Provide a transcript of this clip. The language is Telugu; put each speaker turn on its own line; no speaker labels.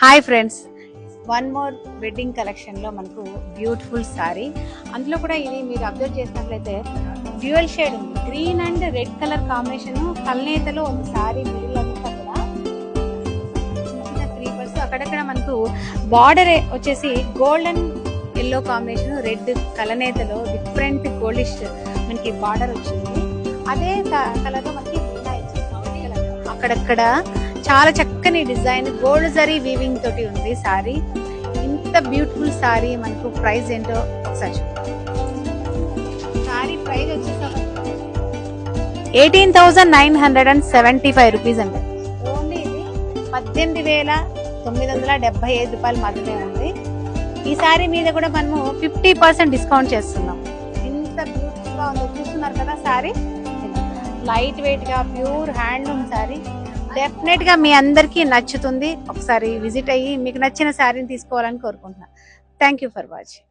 Hi friends, one more wedding collection లో మనకు బ్యూటిఫుల్ సారీ. అందులో కూడా ఇది మీరు అబ్జర్వ్ చేసినట్లయితే డ్యూయల్ షేడ్ ఉంది. Green and red colour combination కల్నేతలో ఉంది సారీ మిడిల్ అంతా కూడా. 3 అక్కడక్కడ మనకు బార్డర్ వచ్చేసి గోల్డెన్ ఎల్లో కాంబినేషన్, రెడ్ కలనేతలో డిఫరెంట్ గోల్డిష్ మనకి బార్డర్ వచ్చింది. అదే కలర్ లో మనకి అక్కడక్కడ చాలా చక్కని డిజైన్ గోల్డ్ జరీ వీవింగ్ తోటి ఉంది సారీ. ఇంత బ్యూటిఫుల్ సారీ మనకు ప్రైస్ ఏంటో ఒకసారి చూద్దాం. సారీ ప్రైస్ వచ్చేసి 18,975 రూపీస్ అండి. ఓన్లీ ఇది 18,975 రూపాయలు మాత్రమే ఉంది. ఈ సారీ మీద కూడా మనము 50% డిస్కౌంట్ చేస్తున్నాం. ఇంత బ్యూటిఫుల్ గా ఉందో చూస్తున్నారు కదా సారీ. లైట్ వెయిట్ గా ప్యూర్ హ్యాండ్లూమ్ సారీ. డెఫినెట్ గా మీ అందరికీ నచ్చుతుంది. ఒకసారి విజిట్ అయ్యి మీకు నచ్చిన శారీని తీసుకోవాలని కోరుకుంటున్నాను. Thank you for watching.